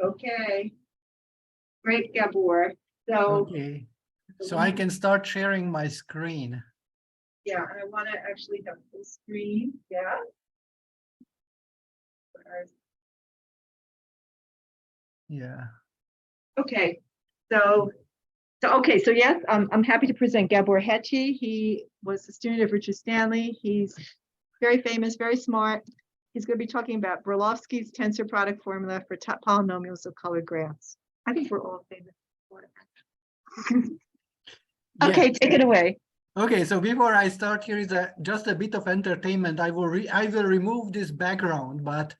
Okay. Great, Gabor. So, Okay, so I can start sharing my screen. yeah, and I want to actually have full screen. Yeah. Yeah. Okay. So yes, I'm happy to present Gabor Hetyei. He was a student of Richard Stanley. He's very famous, very smart. He's going to be talking about Brylawski's tensor product formula for polynomials of colored graphs. I think we're all famous for it. Okay, take it away. Okay, so before I start, here is just a bit of entertainment. I will remove this background, but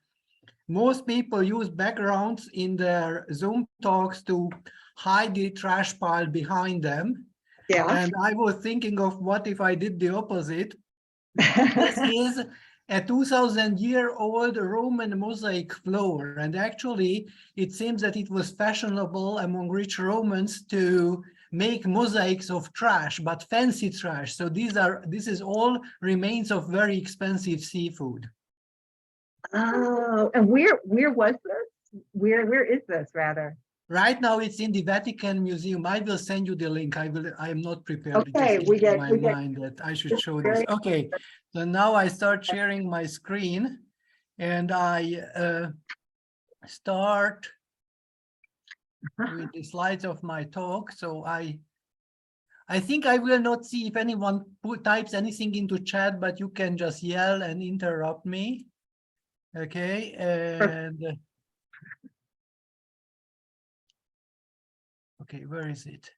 most people use backgrounds in their Zoom talks to hide the trash pile behind them. Yeah. And I was thinking of what if I did the opposite. This is a 2,000-year-old Roman mosaic floor, and actually it seems that it was fashionable among rich Romans to make mosaics of trash, but fancy trash. So this is all remains of very expensive seafood. Oh, and where was this? Where is this rather? Right now it's in the Vatican Museum. I will send you the link. I am not prepared. Okay, we get my mind that I should show this. Okay, so now I start sharing my screen, and I start with the slides of my talk. So I think I will not see if anyone types anything into chat, but you can just yell and interrupt me. Okay, and okay, where is it?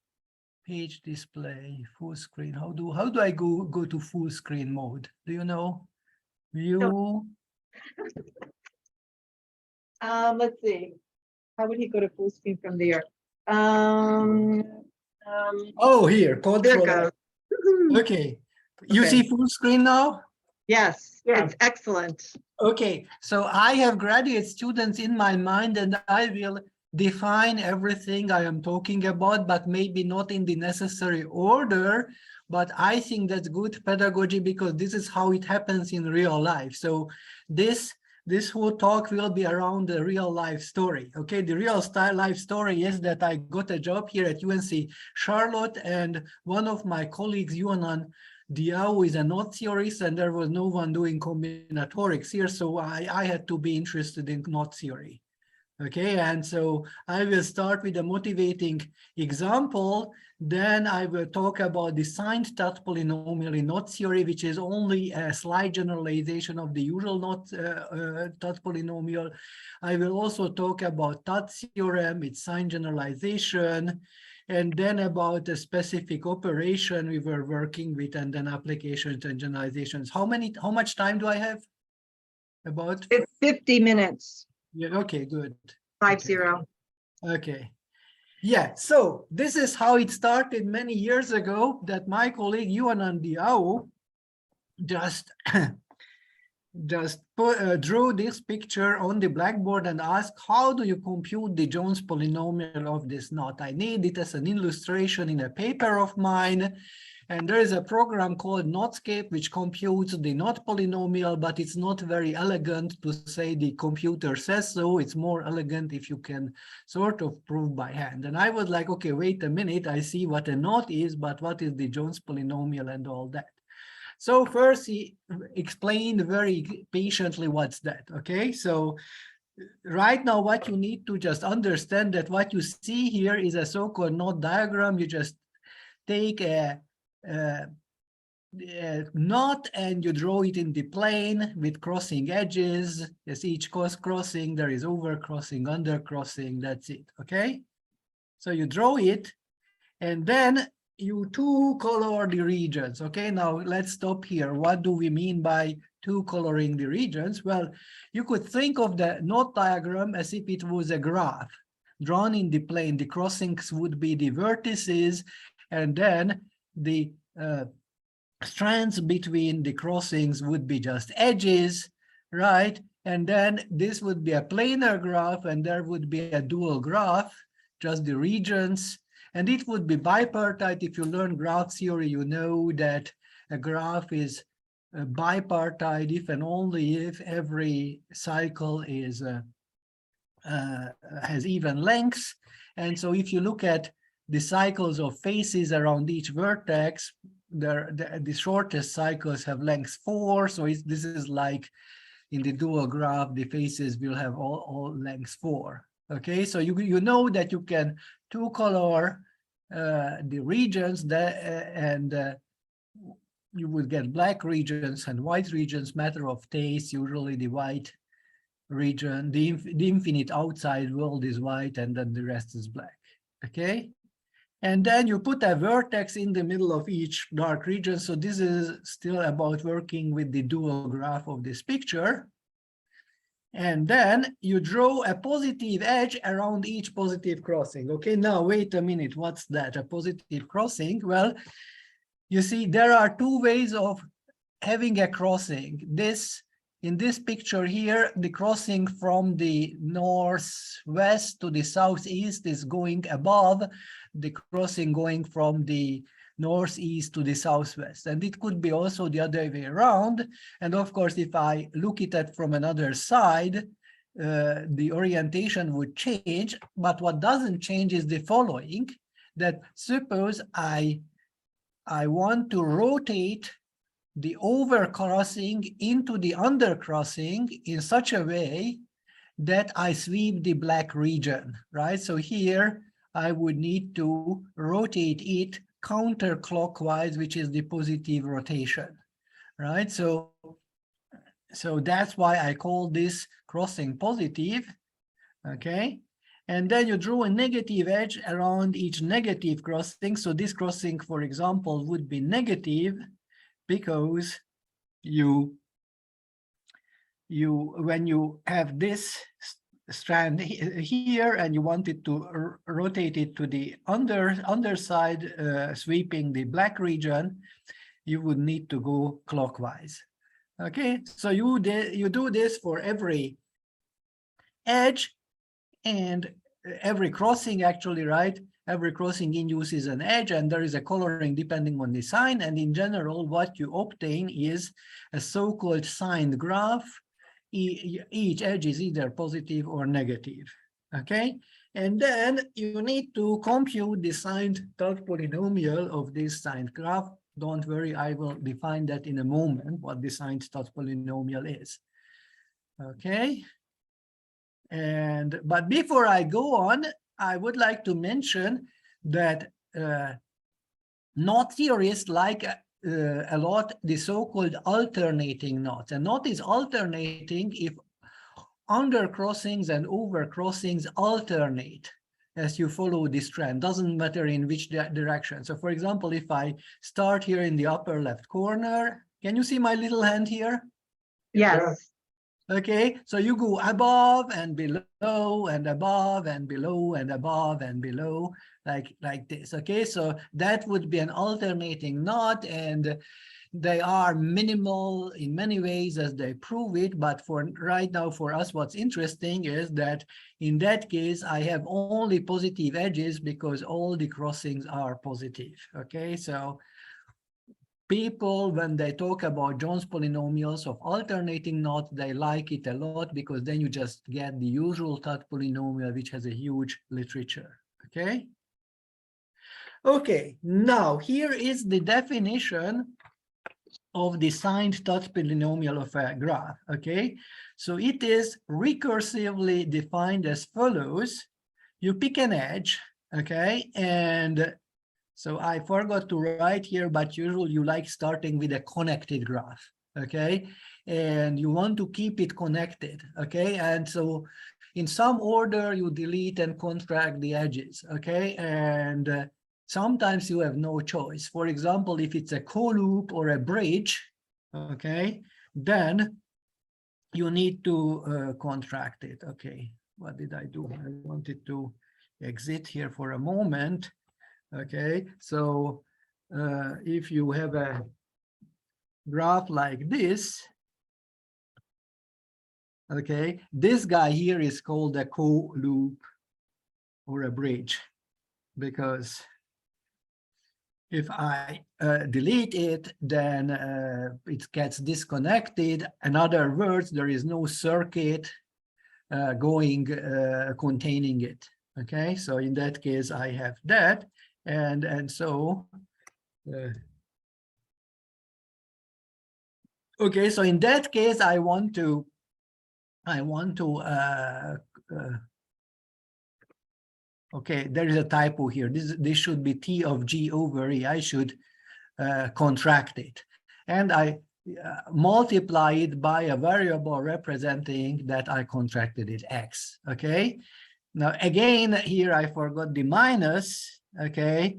Page display, full screen. How do I go to full screen mode? Do you know? View. Let's see. How would he go to full screen from there? Oh, here, control. There it goes. Okay. You see full screen now? Yes, it's excellent. Okay, so I have graduate students in my mind, and I will define everything I am talking about, but maybe not in the necessary order. But I think that's good pedagogy because this is how it happens in real life. So this whole talk will be around the real life story. Okay, the real life story is that I got a job here at UNC Charlotte, and one of my colleagues, Yuanan Diao, is a knot theorist, and there was no one doing combinatorics here, so I had to be interested in knot theory. Okay, and so I will start with a motivating example. Then I will talk about the signed Tutte polynomial in knot theory, which is only a slight generalization of the usual Tutte polynomial. I will also talk about Tutte theorem, its signed generalization, and then about a specific operation we were working with, and then applications and generalizations. How much time do I have? About 50 minutes. Yeah, okay, good. 50. Okay. Yeah, so this is how it started many years ago, that my colleague Yuanan Diao just drew this picture on the blackboard and asked, how do you compute the Jones polynomial of this knot? I need it as an illustration in a paper of mine. And there is a program called Knotscape, which computes the knot polynomial, but it's not very elegant to say the computer says so. It's more elegant if you can sort of prove by hand. And I was like, okay, wait a minute, I see what a knot is, but what is the Jones polynomial and all that? So first he explained very patiently what's that, okay? So right now what you need to just understand that what you see here is a so-called knot diagram. You just take a knot and you draw it in the plane with crossing edges. As each crossing, there is overcrossing, undercrossing, that's it, okay? So you draw it, and then you two color the regions. Okay, now let's stop here. What do we mean by two coloring the regions? Well, you could think of the knot diagram as if it was a graph drawn in the plane. The crossings would be the vertices, and then the strands between the crossings would be just edges, right? And then this would be a planar graph, and there would be a dual graph, just the regions. And it would be bipartite. If you learn graph theory, you know that a graph is bipartite if and only if every cycle is has even lengths. And so if you look at the cycles of faces around each vertex, the shortest cycles have length 4. So this is like in the dual graph, the faces will have all lengths 4. Okay, so you know that you can two color the regions and you would get black regions and white regions, matter of taste. Usually the white region, the infinite outside world is white, and then the rest is black. Okay, and then you put a vertex in the middle of each dark region. So this is still about working with the dual graph of this picture. And then you draw a positive edge around each positive crossing. Okay, now wait a minute, what's that? A positive crossing? Well, you see, there are two ways of having a crossing. In this picture here, the crossing from the northwest to the southeast is going above the crossing going from the northeast to the southwest. And it could be also the other way around. And of course, if I look at it from another side, the orientation would change. But what doesn't change is the following, that suppose I want to rotate the overcrossing into the undercrossing in such a way that I sweep the black region, right? So here I would need to rotate it counterclockwise, which is the positive rotation, right? So that's why I call this crossing positive, okay? And then you draw a negative edge around each negative crossing. So this crossing, for example, would be negative because when you have this strand here and you want it to rotate it to the underside, sweeping the black region, you would need to go clockwise. Okay, so you do this for every edge and every crossing, actually, right? Every crossing induces an edge, and there is a coloring depending on the sign. And in general, what you obtain is a so-called signed graph. Each edge is either positive or negative. Okay, and then you need to compute the signed Tutte polynomial of this signed graph. Don't worry, I will define that in a moment, what the signed Tutte polynomial is. Okay. But before I go on, I would like to mention that knot theorists like a lot the so-called alternating knots. A knot is alternating if undercrossings and overcrossings alternate as you follow this trend. Doesn't matter in which direction. So for example, if I start here in the upper left corner, can you see my little hand here? Yes. Okay, so you go above and below and above and below and above and below, like this. Okay, so that would be an alternating knot, and they are minimal in many ways as they prove it. But for right now, for us, what's interesting is that in that case, I have only positive edges because all the crossings are positive. Okay, so people, when they talk about Jones polynomials of alternating knots, they like it a lot because then you just get the usual Tutte polynomial, which has a huge literature. Okay. Okay, now here is the definition of the signed Tutte polynomial of a graph. Okay, so it is recursively defined as follows. You pick an edge, okay, and so I forgot to write here, but usually you like starting with a connected graph, okay? And you want to keep it connected, okay? And so in some order, you delete and contract the edges, okay? And sometimes you have no choice. For example, if it's a co-loop or a bridge, okay, then you need to contract it, okay? What did I do? I wanted to exit here for a moment. Okay, so if you have a graph like this, okay, this guy here is called a co-loop or a bridge, because if I delete it, then it gets disconnected. In other words, there is no circuit containing it. Okay, so in that case, I have that, and so. Okay, so in that case, I want to. Okay, there is a typo here. This should be T of G over E. I should contract it, and I multiply it by a variable representing that I contracted it X. Okay. Now again, here I forgot the minus. Okay.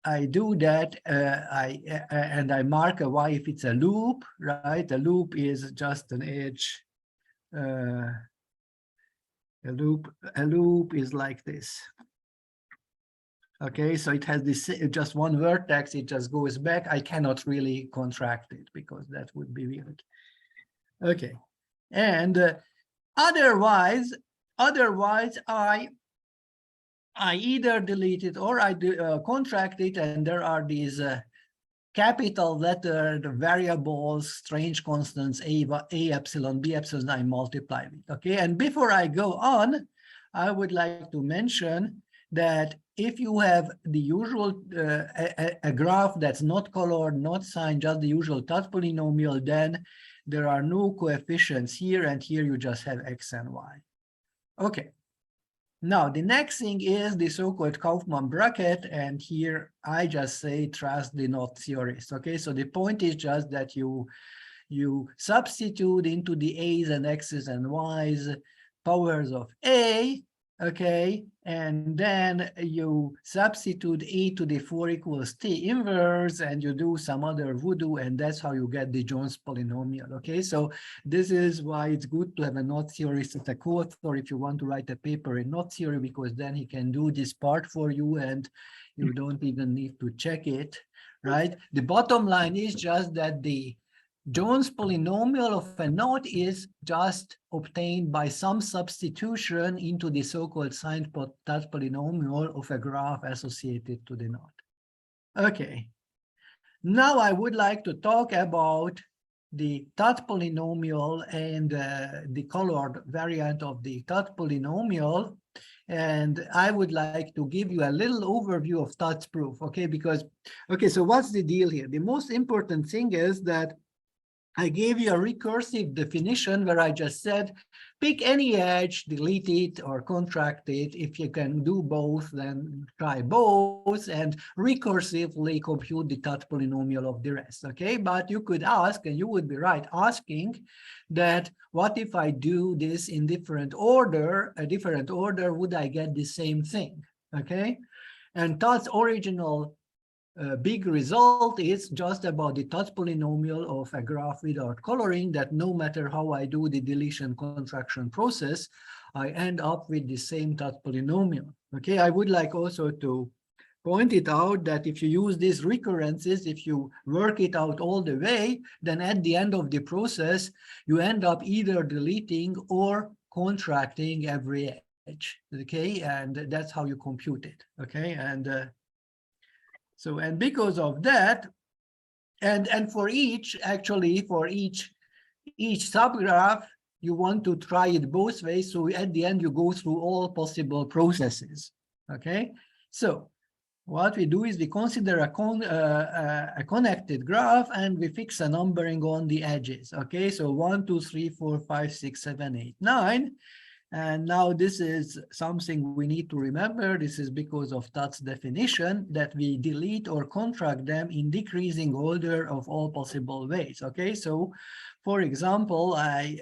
I do that, and I mark a Y if it's a loop, right? A loop is just an edge. A loop is like this. Okay, so it has this just one vertex, it just goes back. I cannot really contract it because that would be weird. Okay, and otherwise I either delete it or I contract it, and there are these capital lettered variables, strange constants, a epsilon, b epsilon, I multiply it. Okay, and before I go on, I would like to mention that if you have the usual a graph that's not colored, not signed, just the usual Tutte polynomial, then there are no coefficients here, and here you just have x and y. Okay. Now, the next thing is the so-called Kaufman bracket, and here I just say trust the knot theorist. Okay, so the point is just that you substitute into the a's and x's and y's powers of a, okay, and then you substitute e to the 4 equals t inverse, and you do some other voodoo, and that's how you get the Jones polynomial. Okay, so this is why it's good to have a knot theorist as a co-author if you want to write a paper in knot theory, because then he can do this part for you and you don't even need to check it, right? The bottom line is just that the Jones polynomial of a knot is just obtained by some substitution into the so-called signed Tutte polynomial of a graph associated to the knot. Okay. Now I would like to talk about the Tutte polynomial and the colored variant of the Tutte polynomial. And I would like to give you a little overview of Tutte's proof, okay? Because, okay, so what's the deal here? The most important thing is that I gave you a recursive definition where I just said, pick any edge, delete it or contract it. If you can do both, then try both and recursively compute the Tutte polynomial of the rest, okay? But you could ask, and you would be right asking, that what if I do this in a different order, would I get the same thing, okay? And Tutte's original big result is just about the Tutte polynomial of a graph without coloring, that no matter how I do the deletion contraction process, I end up with the same Tutte polynomial. Okay, I would like also to point it out that if you use these recurrences, if you work it out all the way, then at the end of the process, you end up either deleting or contracting every edge. Okay, and that's how you compute it. Okay, and so, and because of that, and for each, actually, for each subgraph, you want to try it both ways. So at the end, you go through all possible processes. Okay. So what we do is we consider a connected graph and we fix a numbering on the edges. Okay. So 1, 2, 3, 4, 5, 6, 7, 8, 9. And now this is something we need to remember. This is because of Tutte's definition that we delete or contract them in decreasing order of all possible ways. Okay, so for example, I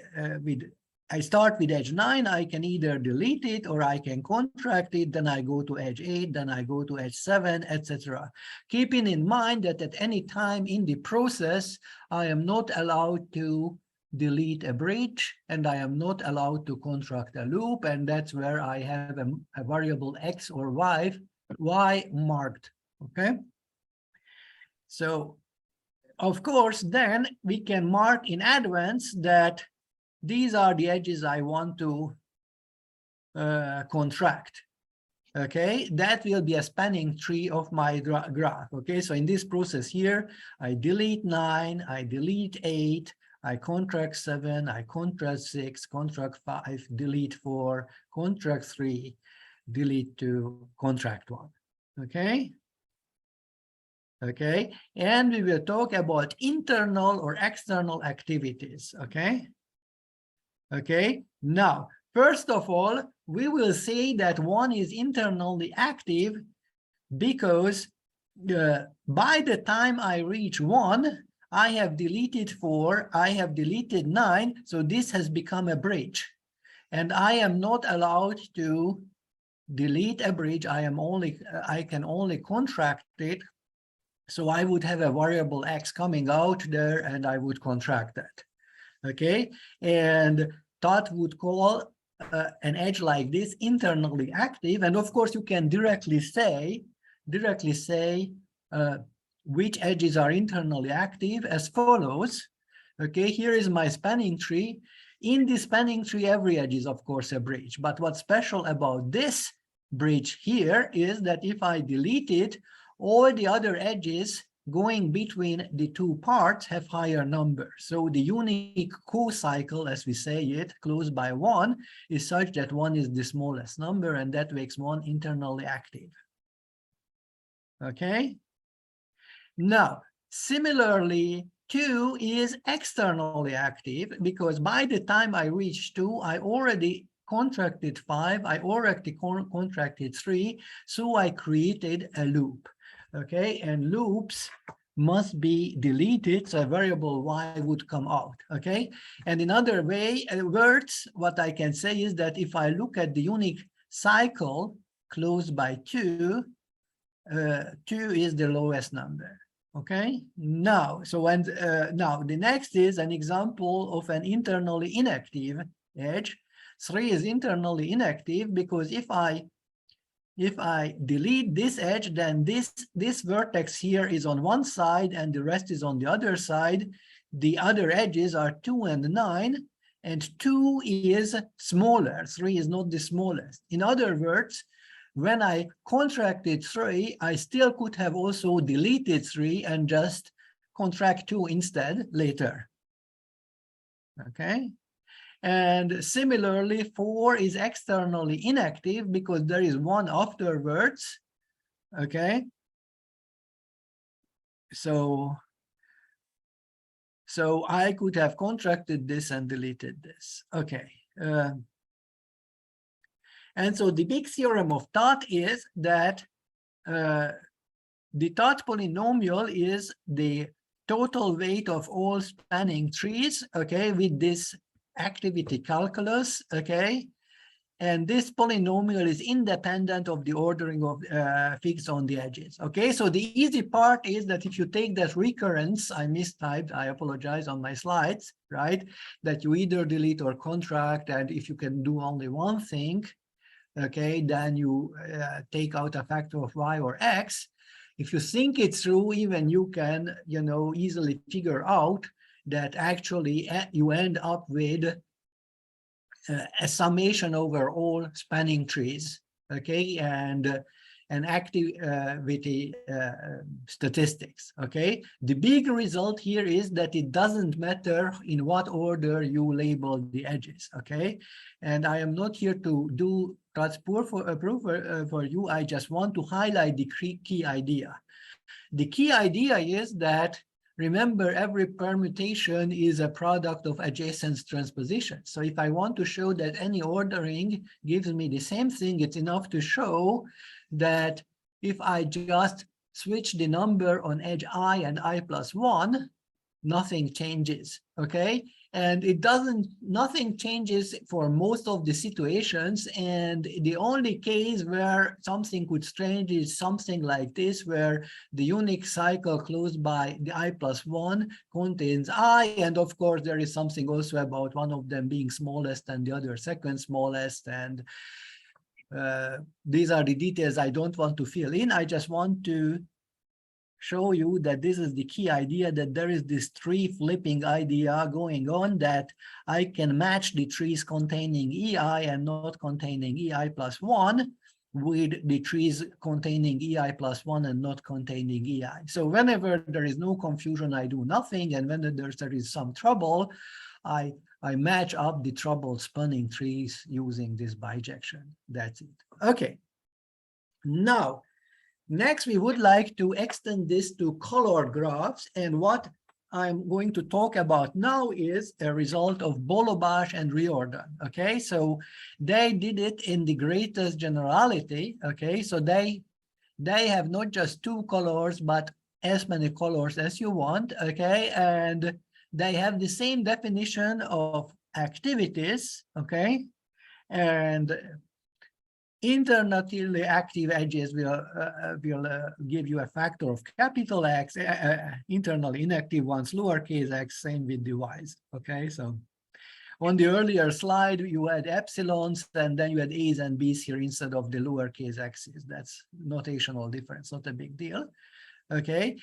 start with edge 9. I can either delete it or I can contract it. Then I go to edge 8. Then I go to edge 7, etc. Keeping in mind that at any time in the process, I am not allowed to delete a bridge, and I am not allowed to contract a loop, and that's where I have a variable x or y marked. Okay, so of course then we can mark in advance that these are the edges I want to contract. Okay, that will be a spanning tree of my graph. Okay, so in this process here, I delete 9, I delete 8, I contract 7, I contract 6, contract 5, delete 4, contract 3, delete 2, contract 1. Okay? Okay, and we will talk about internal or external activities. Okay? Okay, now, first of all, we will say that one is internally active because by the time I reach 1, I have deleted 4, I have deleted 9, so this has become a bridge. And I am not allowed to delete a bridge. I can only contract it. So I would have a variable x coming out there and I would contract that. Okay, and Tutte would call an edge like this internally active. And of course, you can directly say which edges are internally active as follows. Okay, here is my spanning tree. In the spanning tree, every edge is, of course, a bridge. But what's special about this bridge here is that if I delete it, all the other edges going between the two parts have higher numbers. So the unique co-cycle, as we say it, close by 1, is such that 1 is the smallest number, and that makes 1 internally active. Okay? Now, similarly, 2 is externally active because by the time I reach 2, I already contracted 5, I already contracted 3, so I created a loop. Okay, and loops must be deleted, so a variable y would come out. Okay, and in other words, what I can say is that if I look at the unique cycle closed by 2, 2 is the lowest number. Okay, now now the next is an example of an internally inactive edge. 3 is internally inactive because if I delete this edge, then this vertex here is on one side and the rest is on the other side. The other edges are 2 and 9, and 2 is smaller. 3 is not the smallest. In other words, when I contracted 3, I still could have also deleted 3 and just contract 2 instead later. Okay. And similarly, 4 is externally inactive because there is 1 afterwards. Okay. So I could have contracted this and deleted this. Okay. And so the big theorem of Tutte is that the Tutte polynomial is the total weight of all spanning trees, okay, with this activity calculus, okay, and this polynomial is independent of the ordering of fixed on the edges. Okay, so the easy part is that if you take that recurrence, I mistyped, I apologize on my slides, right, that you either delete or contract, and if you can do only one thing, okay, then you take out a factor of y or x. If you think it through, even you can, you know, easily figure out that actually you end up with a summation over all spanning trees, okay, and an activity statistics, okay. The big result here is that it doesn't matter in what order you label the edges, okay. And I am not here to do proof for you. I just want to highlight the key idea. The key idea is that, remember, every permutation is a product of adjacent transposition. So if I want to show that any ordering gives me the same thing, it's enough to show that if I just switch the number on edge I and I plus 1, nothing changes, okay? And nothing changes for most of the situations. And the only case where something could change is something like this, where the unique cycle closed by the I plus 1 contains I. And of course, there is something also about one of them being smallest and the other second smallest. And these are the details I don't want to fill in. I just want to show you that this is the key idea, that there is this tree flipping idea going on, that I can match the trees containing EI and not containing EI plus 1. with the trees containing EI plus 1 and not containing EI. So whenever there is no confusion, I do nothing. And when there is some trouble, I match up the trouble spanning trees using this bijection. That's it. Okay. Now, next, we would like to extend this to colored graphs. And what I'm going to talk about now is a result of Bollobás and Riordan. Okay, so they did it in the greatest generality. Okay, so they have not just two colors, but as many colors as you want. Okay, and they have the same definition of activities. Okay, and internationally active edges will give you a factor of capital X, internally inactive ones, lowercase x, same with the y's. Okay, so on the earlier slide, you had epsilons, and then you had a's and b's here instead of the lowercase x's. That's notational difference, not a big deal. Okay,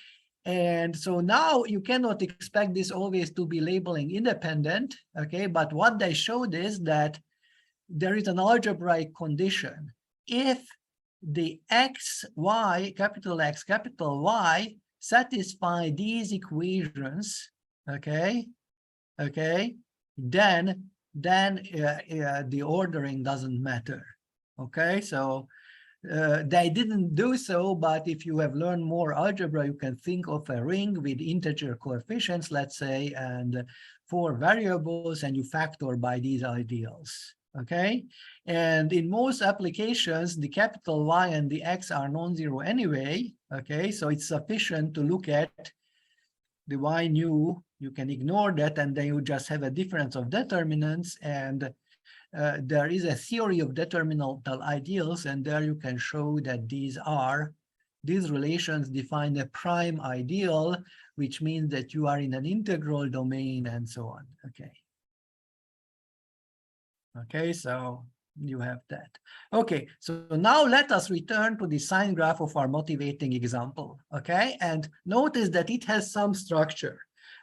and so now you cannot expect this always to be labeling independent. Okay, but what they showed is that there is an algebraic condition. If the x, y, capital X, capital Y satisfy these equations, okay, then the ordering doesn't matter. Okay, so they didn't do so, but if you have learned more algebra, you can think of a ring with integer coefficients, let's say, and 4 variables, and you factor by these ideals. Okay, and in most applications, the capital Y and the X are non-zero anyway. Okay, so it's sufficient to look at the Y nu. You can ignore that, and then you just have a difference of determinants. And there is a theory of determinantal ideals, and there you can show that these relations define a prime ideal, which means that you are in an integral domain and so on. Okay. Okay, so you have that. Okay, so now let us return to the sign graph of our motivating example. Okay, and notice that it has some structure.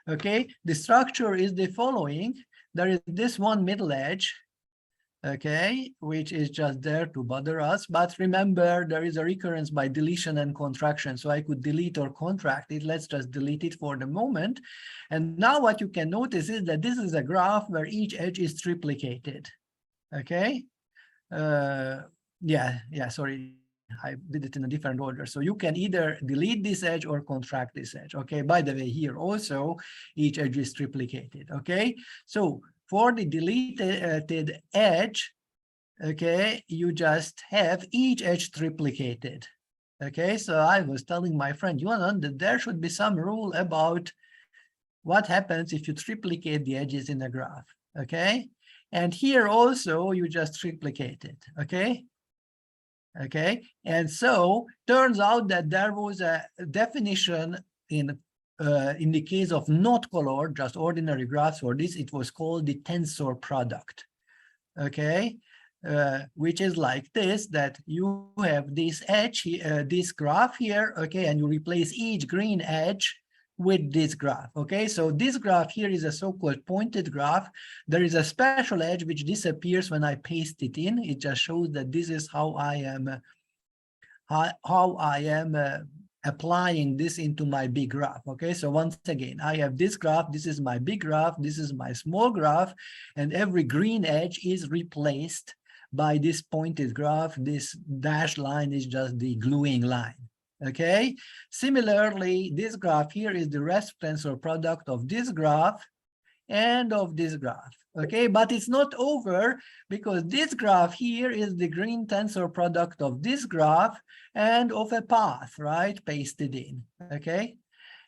Okay, the structure is the following. There is this one middle edge, okay, which is just there to bother us. But remember, there is a recurrence by deletion and contraction. So I could delete or contract it. Let's just delete it for the moment. And now what you can notice is that this is a graph where each edge is triplicated. Okay, sorry, I did it in a different order. So you can either delete this edge or contract this edge. Okay, by the way, here also each edge is triplicated. Okay, so for the deleted edge, okay, you just have each edge triplicated. Okay, so I was telling my friend Johan that there should be some rule about what happens if you triplicate the edges in a graph. Okay. And here also, you just triplicate it, okay? Okay, and so turns out that there was a definition in the case of not colored, just ordinary graphs for this, it was called the tensor product, okay? Which is like this, that you have this edge, this graph here, okay, and you replace each green edge with this graph. Okay, so this graph here is a so-called pointed graph. There is a special edge which disappears when I paste it in. It just shows that this is how I am applying this into my big graph. Okay, so once again, I have this graph, this is my big graph, this is my small graph, and every green edge is replaced by this pointed graph. This dashed line is just the gluing line. Okay, similarly, this graph here is the rest tensor product of this graph and of this graph. Okay, but it's not over, because this graph here is the green tensor product of this graph and of a path, right, pasted in. Okay,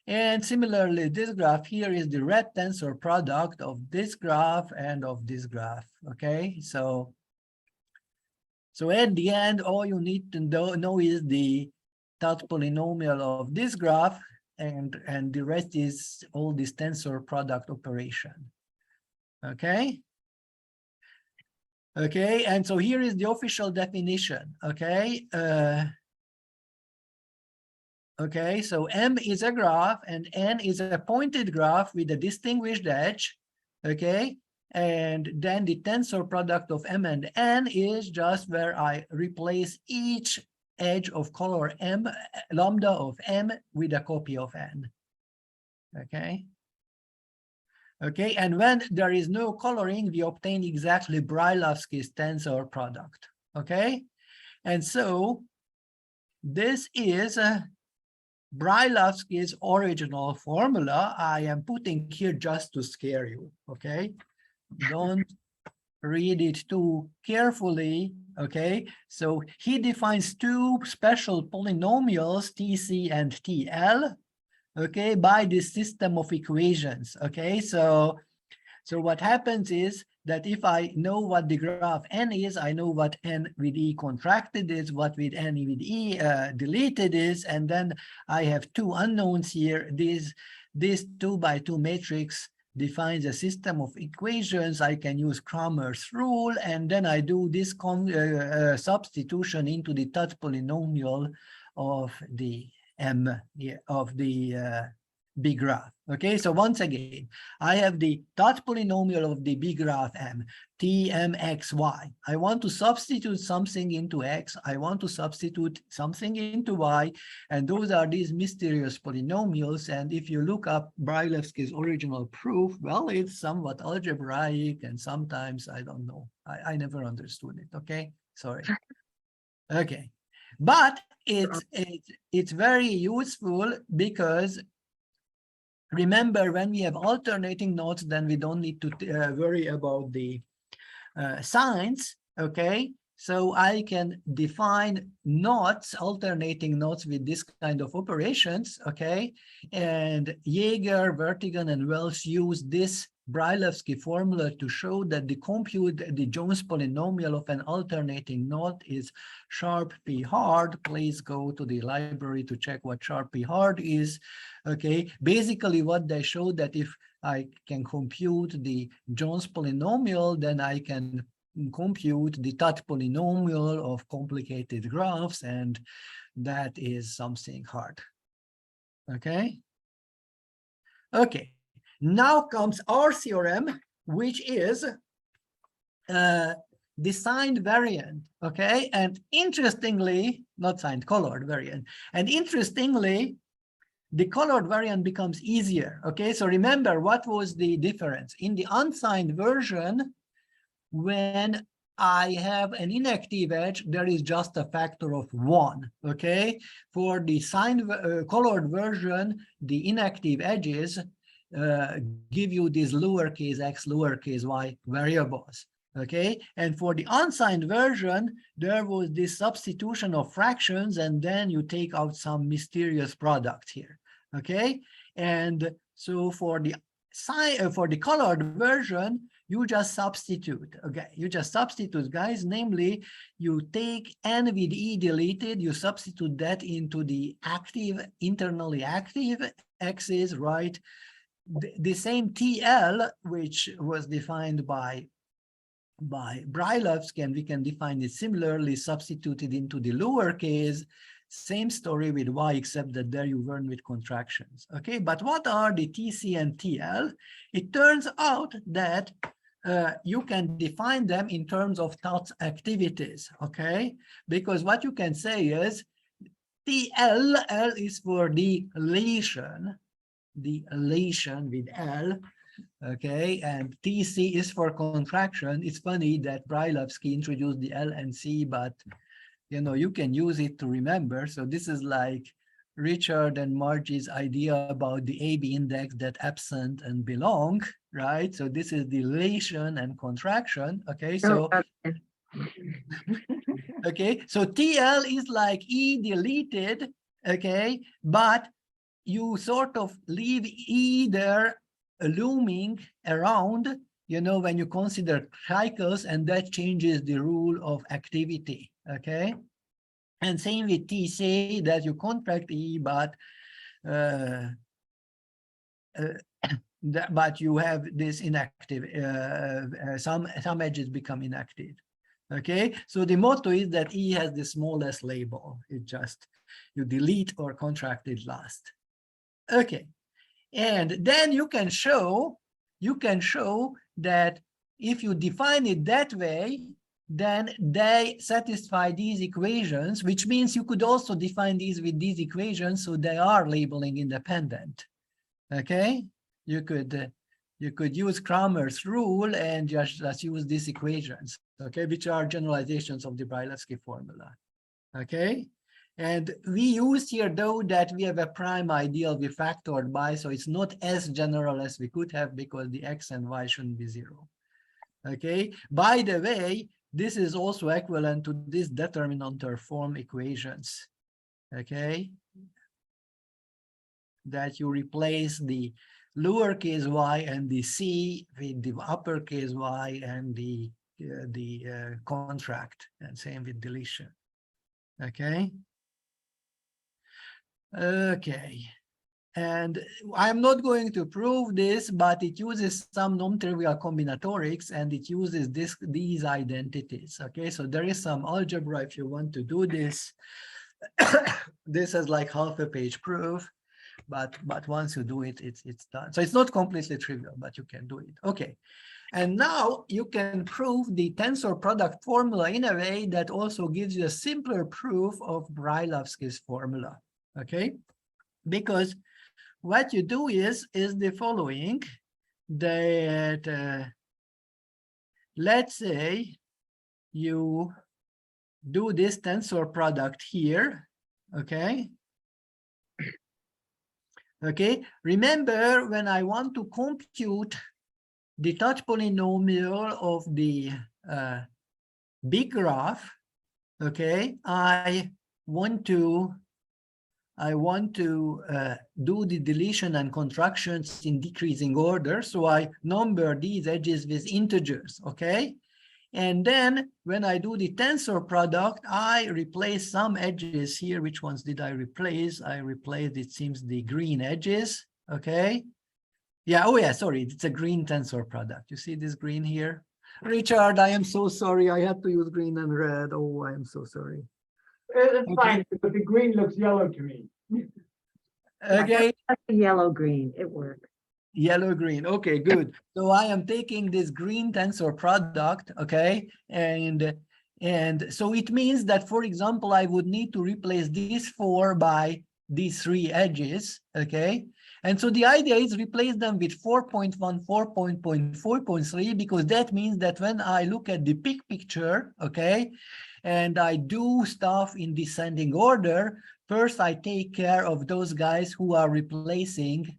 and similarly, this graph here is the red tensor product of this graph and of this graph. Okay, so at the end, all you need to know is the Tutte polynomial of this graph, and the rest is all this tensor product operation. Okay. Okay, and so here is the official definition. Okay. Okay, so M is a graph and N is a pointed graph with a distinguished edge. Okay, And then the tensor product of M and N is just where I replace each edge of color M, lambda of M with a copy of N. Okay. Okay, and when there is no coloring, we obtain exactly Brylawski's tensor product. Okay, and so this is Brylawski's original formula. I am putting here just to scare you. Okay, don't read it too carefully. Okay, so he defines two special polynomials, TC and TL. Okay, by this system of equations. Okay, so what happens is that if I know what the graph N is, I know what N with E contracted is, what with N with E deleted is, and then I have two unknowns here. This 2 by 2 matrix defines a system of equations. I can use Cramer's rule, and then I do this substitution into the Tutte polynomial of the M of the B graph. Okay, so once again, I have the Tutte polynomial of the B graph M, Tmxy. I want to substitute something into X. I want to substitute something into Y, and those are these mysterious polynomials. And if you look up Brylawski's original proof, well, it's somewhat algebraic, and sometimes I don't know. I never understood it. Okay, sorry. Okay, but it's very useful because remember, when we have alternating nodes, then we don't need to worry about the signs. Okay, so I can define knots, alternating knots with this kind of operations. Okay, and Jaeger, Vertigan, and Wells use this Brylawski formula to show that the Jones polynomial of an alternating knot is sharp p hard. Please go to the library to check what sharp p hard is. Okay, basically what they show that if I can compute the Jones polynomial, then I can compute the Tutte polynomial of complicated graphs, and that is something hard. Okay. Okay. Now comes our theorem, which is the signed variant, okay? And interestingly, not signed, colored variant. And interestingly, the colored variant becomes easier, okay? So remember, what was the difference? In the unsigned version, when I have an inactive edge, there is just a factor of 1, okay? For the signed colored version, the inactive edges give you these lowercase x, lowercase y variables, okay? And for the unsigned version, there was this substitution of fractions, and then you take out some mysterious product here, okay? And so for the colored version, you just substitute, okay? You just substitute, guys, namely, you take N with E deleted, you substitute that into the active, internally active x's, right? The same TL, which was defined by Brylawski, and we can define it similarly, substituted into the lowercase. Same story with Y, except that there you learn with contractions. Okay, but what are the TC and TL? It turns out that you can define them in terms of Tutte activities. Okay, because what you can say is TL, L is for the elation with L, okay, and TC is for contraction. It's funny that Brylawski introduced the L and C, but you know, you can use it to remember. So this is like Richard and Margie's idea about the AB index that absent and belong, right? So this is elation and contraction, okay? So okay, so TL is like E deleted, okay, but you sort of leave E there looming around, you know, when you consider cycles, and that changes the rule of activity, okay? And same with TC, that you contract E, but but you have this inactive, some edges become inactive. Okay, so the motto is that E has the smallest label. It just, you delete or contract it last. Okay, and then you can show that if you define it that way, then they satisfy these equations, which means you could also define these with these equations, so they are labeling independent. Okay, you could use Kramer's rule and just use these equations, okay, which are generalizations of the Brylawski formula. Okay, and we use here though that we have a prime ideal we factored by, so it's not as general as we could have because the x and y shouldn't be 0. Okay, by the way, this is also equivalent to this determinanter form equations. Okay, that you replace the lowercase y and the c with the uppercase y and the contract, and same with deletion. Okay. Okay. And I'm not going to prove this, but it uses some non-trivial combinatorics and it uses these identities. Okay, so there is some algebra if you want to do this. This is like half a page proof, but once you do it, it's done. So it's not completely trivial, but you can do it. Okay. And now you can prove the tensor product formula in a way that also gives you a simpler proof of Brylawski's formula. Okay, because what you do is the following, that let's say you do this tensor product here. Okay. Okay, remember when I want to compute the Tutte polynomial of the big graph, okay, I want to do the deletion and contractions in decreasing order, so I number these edges with integers, okay? And then when I do the tensor product, I replace some edges here. Which ones did I replace? I replaced, it seems, the green edges, okay? Yeah, oh yeah, sorry, it's a green tensor product. You see this green here? Richard, I am so sorry. I had to use green and red. Oh, I am so sorry. It's fine, but the green looks yellow to me. Okay, Yellow, green, it works. yellow, green. Okay, good. So I am taking this green tensor product, okay? And so it means that, for example, I would need to replace these 4 by these 3 edges, okay? And so the idea is replace them with 4.1, 4.3, because that means that when I look at the big picture, okay, and I do stuff in descending order, first I take care of those guys who are replacing,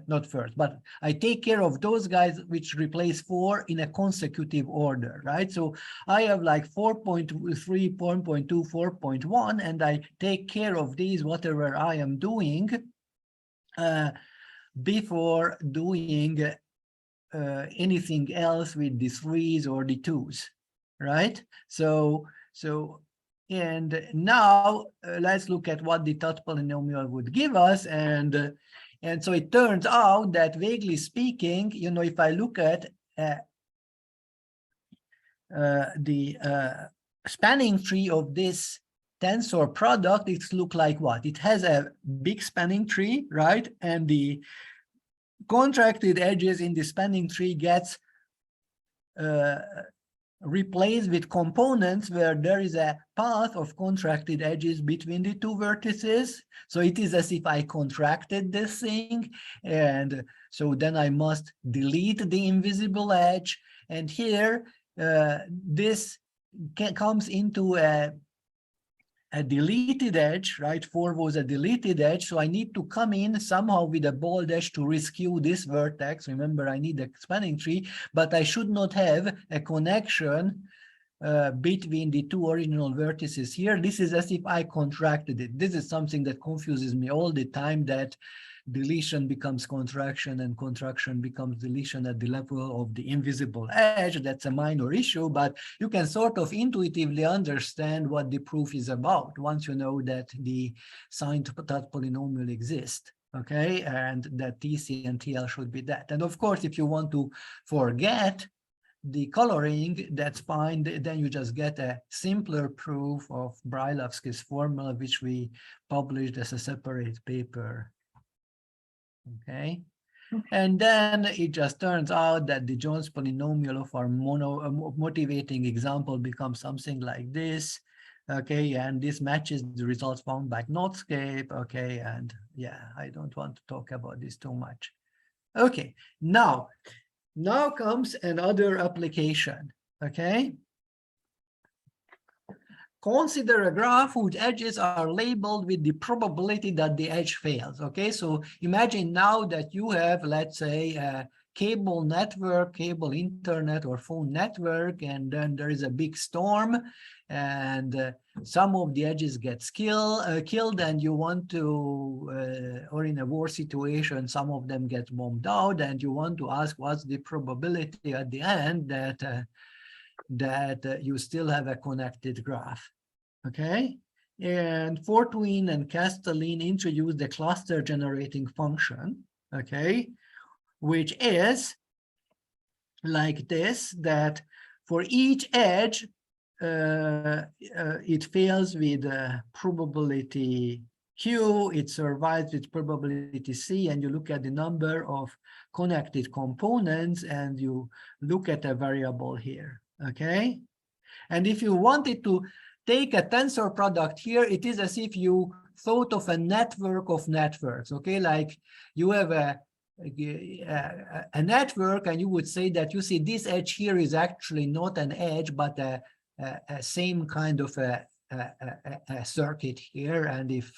not first, but I take care of those guys which replace 4 in a consecutive order, right? So I have like 4.3, 4.2, 4.1, and I take care of these, whatever I am doing, before doing anything else with the 3s or the 2s, right? So and now let's look at what the Tutte polynomial would give us, and so it turns out that, vaguely speaking, you know, if I look at the spanning tree of this tensor product, it looks like what? It has a big spanning tree, right? And the contracted edges in the spanning tree gets replaced with components where there is a path of contracted edges between the 2 vertices. So it is as if I contracted this thing, and so then I must delete the invisible edge. And here, this comes into a deleted edge, right? 4 was a deleted edge, so I need to come in somehow with a bold edge to rescue this vertex. Remember, I need a spanning tree, but I should not have a connection between the 2 original vertices here. This is as if I contracted it. This is something that confuses me all the time, that deletion becomes contraction and contraction becomes deletion at the level of the invisible edge. That's a minor issue, but you can sort of intuitively understand what the proof is about once you know that the signed Tutte polynomial exists, okay, and that TC and TL should be that. And of course, if you want to forget the coloring, that's fine. Then you just get a simpler proof of Brylawski's formula, which we published as a separate paper. Okay. And then it just turns out that the Jones polynomial of our motivating example becomes something like this. Okay, and this matches the results found by Netscape. Okay, and yeah, I don't want to talk about this too much. Okay, now comes another application. Okay. Consider a graph whose edges are labeled with the probability that the edge fails. Okay, so imagine now that you have, let's say, a cable network, cable internet or phone network, and then there is a big storm, and some of the edges get killed, and you want to, or in a war situation, some of them get bombed out, and you want to ask what's the probability at the end that you still have a connected graph. Okay, and Fortuyn and Castellin introduced the cluster generating function, okay, which is like this, that for each edge, it fails with probability Q, it survives with probability C, and you look at the number of connected components and you look at a variable here, okay? And if you wanted to take a tensor product here, it is as if you thought of a network of networks, okay? Like you have a network and you would say that, you see, this edge here is actually not an edge, but a same kind of a circuit here. And if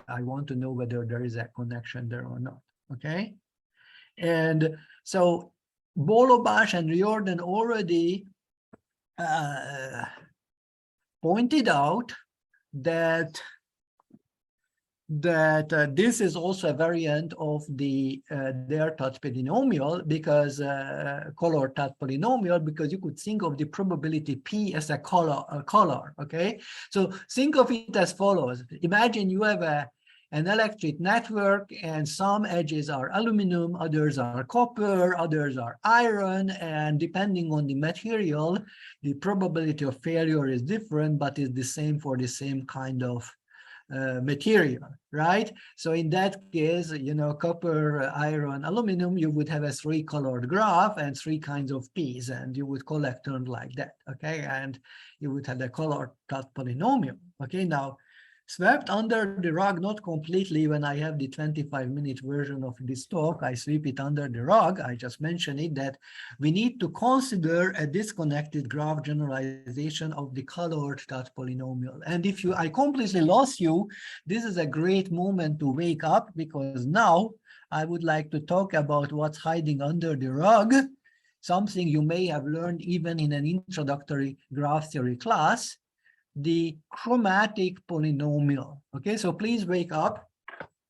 I want to know whether there is a connection there or not, okay? And so Bollobás and Riordan already pointed out that this is also a variant of their Tutte polynomial, because color Tutte polynomial, because you could think of the probability P as a color, okay? So think of it as follows. Imagine you have an electric network and some edges are aluminum, others are copper, others are iron, and depending on the material, the probability of failure is different, but it's the same for the same kind of material, right? So in that case, you know, copper, iron, aluminum, you would have a three-colored graph and three kinds of P's, and you would collect terms like that, okay? And you would have the color Tutte polynomial, okay? Now, swept under the rug, not completely. When I have the 25-minute version of this talk, I sweep it under the rug. I just mentioned it, that we need to consider a disconnected graph generalization of the colored Tutte polynomial. And if I completely lost you, this is a great moment to wake up, because now I would like to talk about what's hiding under the rug, something you may have learned even in an introductory graph theory class, the chromatic polynomial. Okay, so please wake up.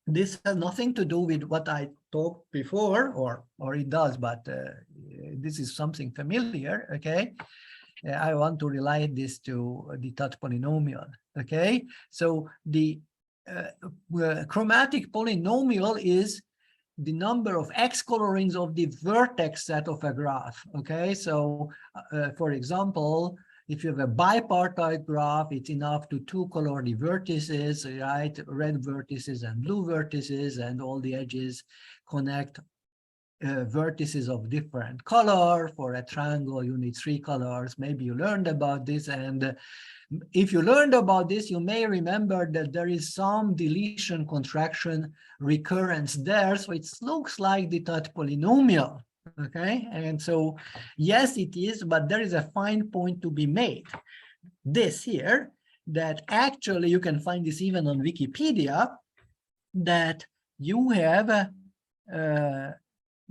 This has nothing to do with what I talked before, or it does, but this is something familiar, okay? I want to relate this to the Tutte polynomial, okay? So the chromatic polynomial is the number of X colorings of the vertex set of a graph, okay? So for example, if you have a bipartite graph, it's enough to two-color the vertices, right? Red vertices and blue vertices, and all the edges connect vertices of different color. For a triangle, you need three colors. Maybe you learned about this, and if you learned about this, you may remember that there is some deletion contraction recurrence there, so it looks like the Tutte polynomial. Okay, and so yes, it is, but there is a fine point to be made. This here, that actually you can find this even on Wikipedia, that you have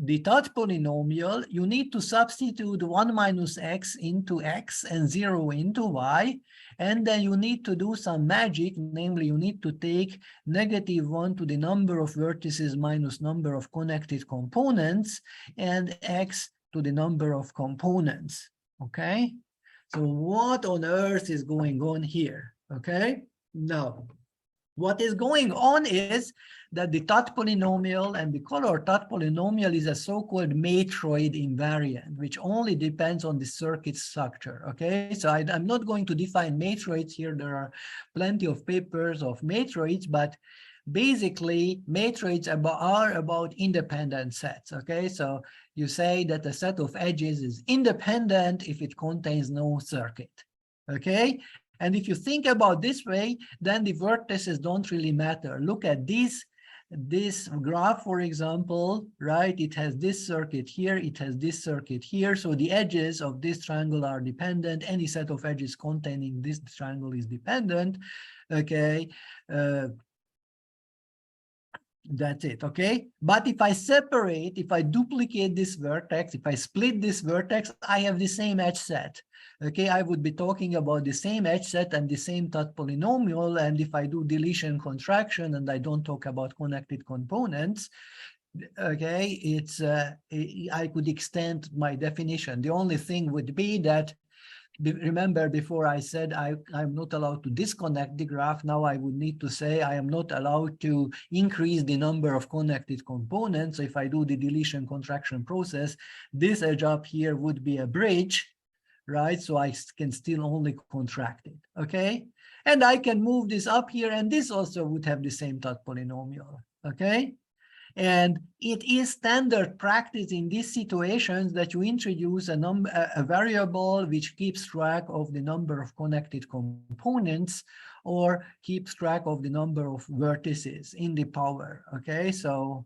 the Tutte polynomial, you need to substitute 1 minus x into x and 0 into y, and then you need to do some magic, namely you need to take -1 to the number of vertices minus number of connected components, and x to the number of components, okay? So what on earth is going on here, okay? Now, what is going on is that the Tutte polynomial and the color Tutte polynomial is a so-called matroid invariant, which only depends on the circuit structure, okay? So I'm not going to define matroids here. There are plenty of papers of matroids, but basically matrices are about independent sets. Okay, so you say that a set of edges is independent if it contains no circuit. Okay, and if you think about this way, then the vertices don't really matter. Look at this graph, for example, right? It has this circuit here, it has this circuit here. So the edges of this triangle are dependent. Any set of edges containing this triangle is dependent. Okay. That's it, okay? But if I separate, if I duplicate this vertex, if I split this vertex, I have the same edge set. Okay, I would be talking about the same edge set and the same Tutte polynomial. And if I do deletion contraction and I don't talk about connected components, okay, it's I could extend my definition. The only thing would be that, remember before I said I'm not allowed to disconnect the graph. Now I would need to say I am not allowed to increase the number of connected components. So if I do the deletion contraction process, this edge up here would be a bridge, right? So I can still only contract it, okay? And I can move this up here, and this also would have the same Tutte polynomial, okay? And it is standard practice in these situations that you introduce a variable which keeps track of the number of connected components or keeps track of the number of vertices in the power. Okay, so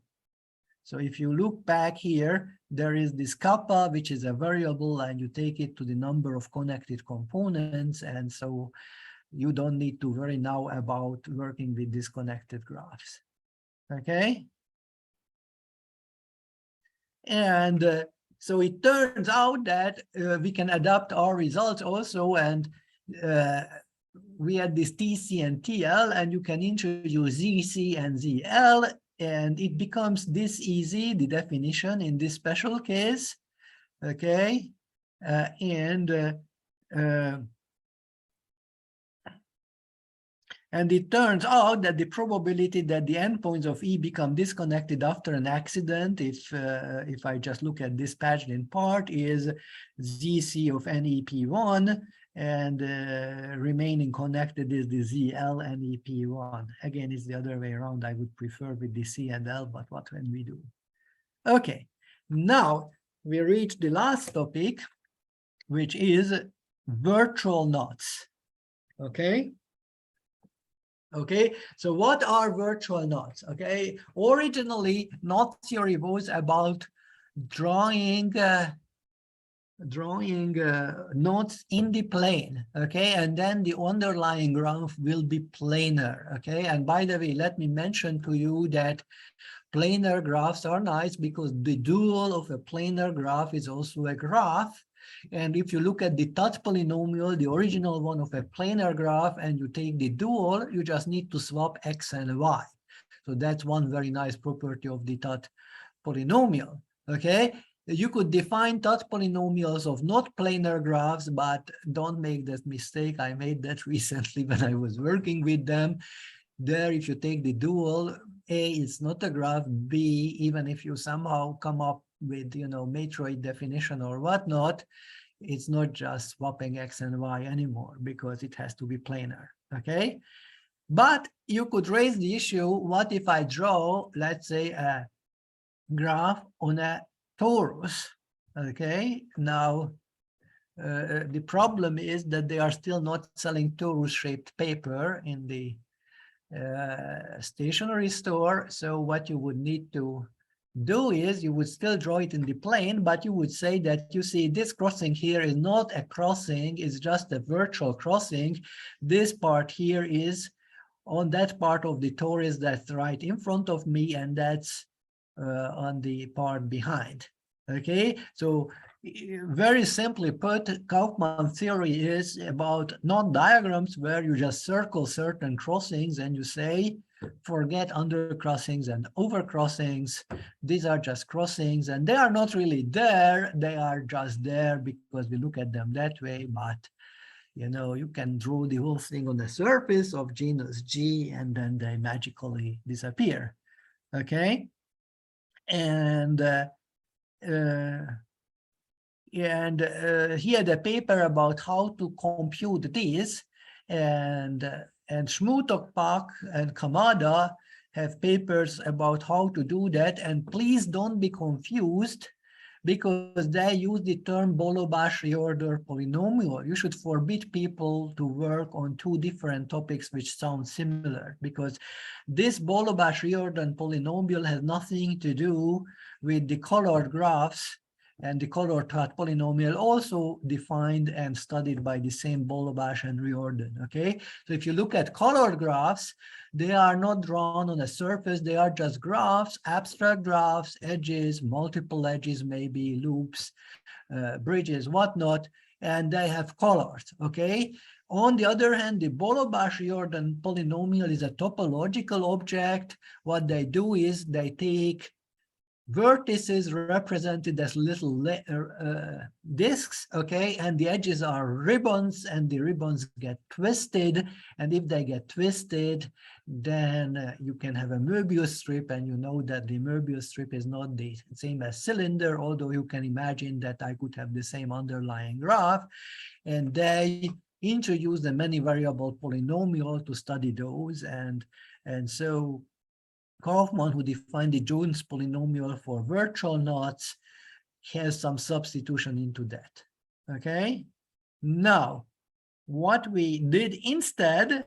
if you look back here, there is this kappa, which is a variable, and you take it to the number of connected components. And so you don't need to worry now about working with disconnected graphs. Okay. And so it turns out that we can adapt our results also, and we had this TC and TL, and you can introduce ZC and ZL, and it becomes this easy, the definition in this special case, okay? And it turns out that the probability that the endpoints of E become disconnected after an accident, if I just look at this patched in part, is ZC of NEP1, and remaining connected is the ZL NEP1. Again, it's the other way around. I would prefer with the C and L, but what can we do? Okay, now we reach the last topic, which is virtual knots. Okay. Okay, so what are virtual knots? Okay, originally knot theory was about drawing knots in the plane. Okay, and then the underlying graph will be planar. Okay, and by the way, let me mention to you that planar graphs are nice because the dual of a planar graph is also a graph. And if you look at the Tutte polynomial, the original one of a planar graph, and you take the dual, you just need to swap x and y. So that's one very nice property of the Tutte polynomial. Okay, you could define Tutte polynomials of not planar graphs, but don't make that mistake. I made that recently when I was working with them. There, if you take the dual, A is not a graph, B, even if you somehow come up with, you know, matroid definition or whatnot, it's not just swapping x and y anymore because it has to be planar. Okay, but you could raise the issue, what if I draw, let's say, a graph on a torus? Okay, now the problem is that they are still not selling torus shaped paper in the stationery store. So what you would need to do is you would still draw it in the plane, but you would say that, you see, this crossing here is not a crossing, it's just a virtual crossing. This part here is on that part of the torus that's right in front of me, and that's on the part behind. Okay, so very simply put, Kaufman theory is about knot diagrams where you just circle certain crossings and you say, forget undercrossings and overcrossings. These are just crossings, and they are not really there. They are just there because we look at them that way. But, you know, you can draw the whole thing on the surface of genus G, and then they magically disappear. Okay, and he had a paper about how to compute this, and Shmutokpak and Kamada have papers about how to do that. And please don't be confused, because they use the term Bollobás Riordan polynomial. You should forbid people to work on two different topics which sound similar, because this Bollobás Riordan polynomial has nothing to do with the colored graphs, and the colored path polynomial also defined and studied by the same Bollobás and Riordan. Okay, so if you look at colored graphs, they are not drawn on a surface, they are just graphs, abstract graphs, edges, multiple edges, maybe loops, bridges, whatnot, and they have colors. Okay, on the other hand, the Bollobás Riordan polynomial is a topological object. What they do is they take vertices represented as little discs, okay, and the edges are ribbons, and the ribbons get twisted, and if they get twisted, then you can have a Möbius strip, and you know that the Möbius strip is not the same as cylinder, although you can imagine that I could have the same underlying graph, and they introduce the many variable polynomial to study those, and so Kaufman, who defined the Jones polynomial for virtual knots, has some substitution into that. Okay, now what we did instead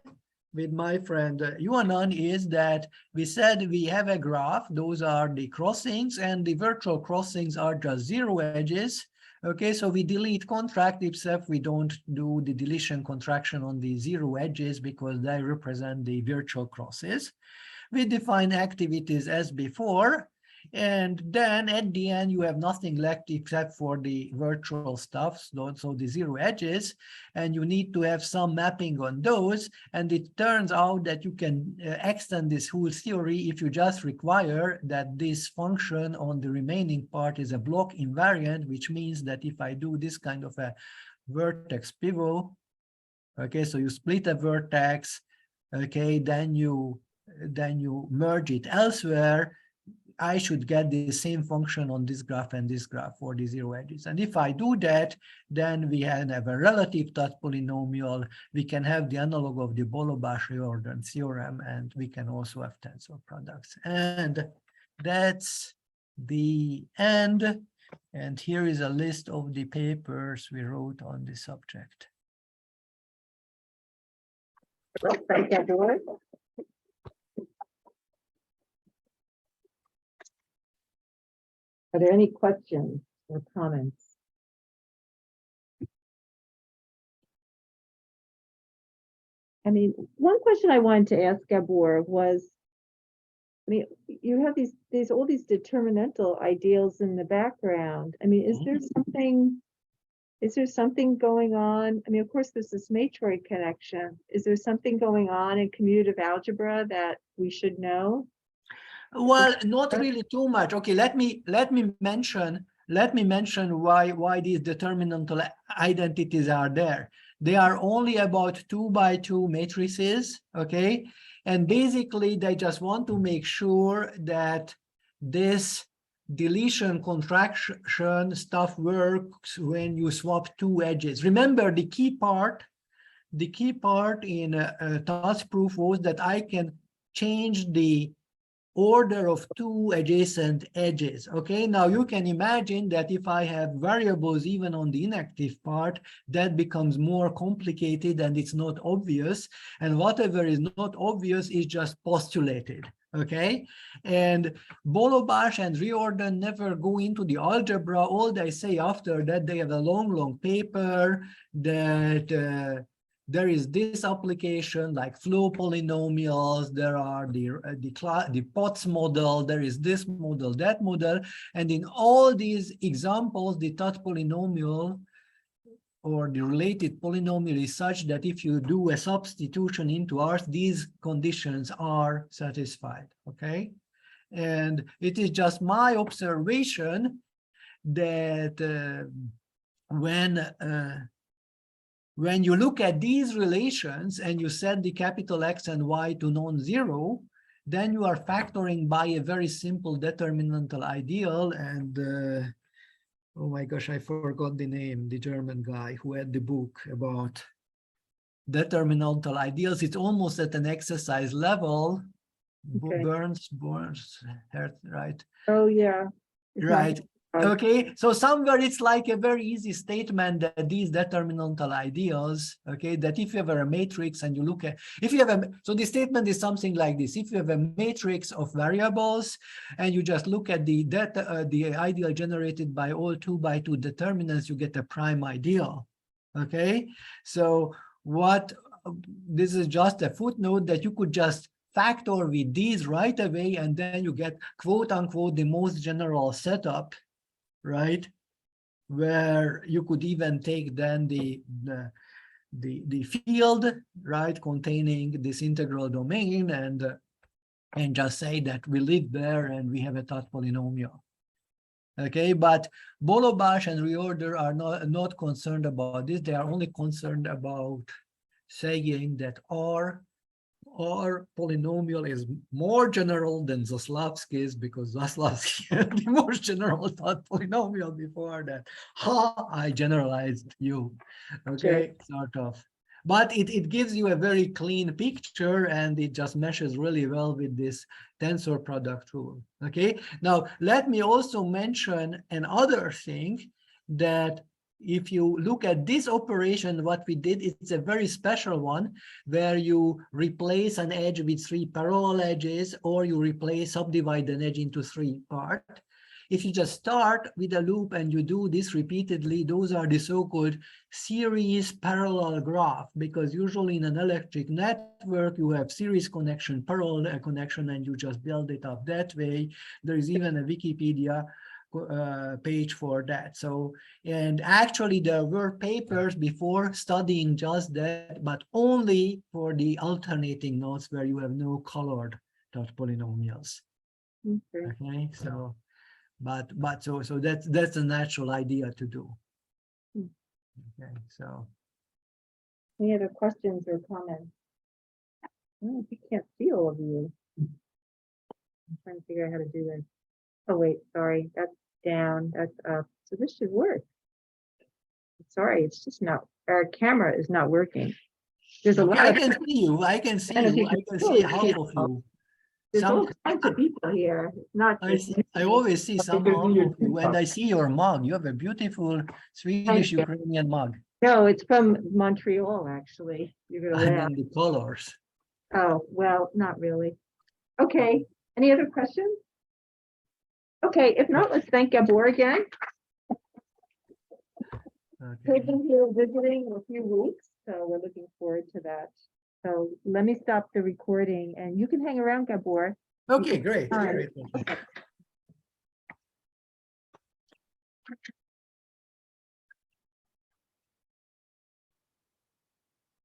with my friend Yuanan is that we said we have a graph, those are the crossings, and the virtual crossings are just zero edges. Okay, so we delete contract, except we don't do the deletion contraction on the zero edges because they represent the virtual crosses. We define activities as before, and then at the end you have nothing left except for the virtual stuff, so the zero edges, and you need to have some mapping on those. And it turns out that you can extend this whole theory if you just require that this function on the remaining part is a block invariant, which means that if I do this kind of a vertex pivot, okay, so you split a vertex, okay, then you merge it elsewhere, I should get the same function on this graph and this graph for the zero edges. And if I do that, then we have a relative Tutte polynomial. We can have the analog of the Bollobás Riordan theorem, and we can also have tensor products. And that's the end. And here is a list of the papers we wrote on the subject. Thank you, Gabor. Are there any questions or comments? I mean, one question I wanted to ask Gabor was, I mean, you have all these determinantal ideals in the background. I mean, is there something going on? I mean, of course, there's this matroid connection. Is there something going on in commutative algebra that we should know? Well, not really too much. Okay, let me mention why these determinantal identities are there. They are only about 2 by 2 matrices, okay? And basically they just want to make sure that this deletion contraction stuff works when you swap two edges. Remember, the key part in Tutte's proof was that I can change the order of two adjacent edges. Okay, now you can imagine that if I have variables even on the inactive part, that becomes more complicated and it's not obvious, and whatever is not obvious is just postulated. Okay, and Bollobás and Riordan never go into the algebra. All they say after that, they have a long paper that there is this application like flow polynomials, there are the Potts model, there is this model, that model, and in all these examples, the Tutte polynomial or the related polynomial is such that if you do a substitution into ours, these conditions are satisfied, okay? And it is just my observation that when you look at these relations and you set the capital X and Y to non-zero, then you are factoring by a very simple determinantal ideal. And oh my gosh, I forgot the name, the German guy who had the book about determinantal ideals. It's almost at an exercise level. Okay. Burns, right? Oh, yeah. It's not- Right. Okay. So somewhere it's like a very easy statement that these determinantal ideals, okay, that if you have a matrix and you look at, if you have a, so the statement is something like this: if you have a matrix of variables and you just look at the ideal generated by all 2x2 determinants, you get a prime ideal. Okay. So what, this is just a footnote that you could just factor with these right away, and then you get quote unquote the most general setup, right? Where you could even take then the field, right, containing this integral domain, and just say that we live there and we have a Tutte polynomial. Okay, but Bollobás and Riordan are not concerned about this. They are only concerned about saying that our polynomial is more general than Zaslavsky's, because Zaslavsky had the most general Tutte polynomial before that. I generalized you. Okay, sort of. But it gives you a very clean picture, and it just meshes really well with this tensor product rule. Okay, now let me also mention another thing, that if you look at this operation, what we did, it's a very special one, where you replace an edge with 3 parallel edges, or you subdivide an edge into 3 parts. If you just start with a loop and you do this repeatedly, those are the so-called series parallel graph, because usually in an electric network, you have series connection, parallel connection, and you just build it up that way. There is even a Wikipedia page for that. So, and actually there were papers before studying just that, but only for the alternating nodes where you have no colored Tutte polynomials. Okay, so so that's a natural idea to do. Okay, so Any other questions or comments? Oh, I can't see all of you. I'm trying to figure out how to do this. Oh, wait, sorry, that's down, that's up. So this should work. Sorry, it's just not, our camera is not working. There's a okay, lot I of, can see you. I can see And if you. you I can can really see half see of you. there's all Some, kinds of people here. It's not just. I always see some Because half you of you, and I see your mug. You have a beautiful Swedish you. Ukrainian mug. No, it's from Montreal, actually. You're I gonna laugh. mean the colors. Oh, well, not really. Okay, any other questions? Okay, if not, let's thank Gabor again. Okay. We've been here visiting in a few weeks, so we're looking forward to that. So let me stop the recording, and you can hang around, Gabor. Okay, great. All right. Great.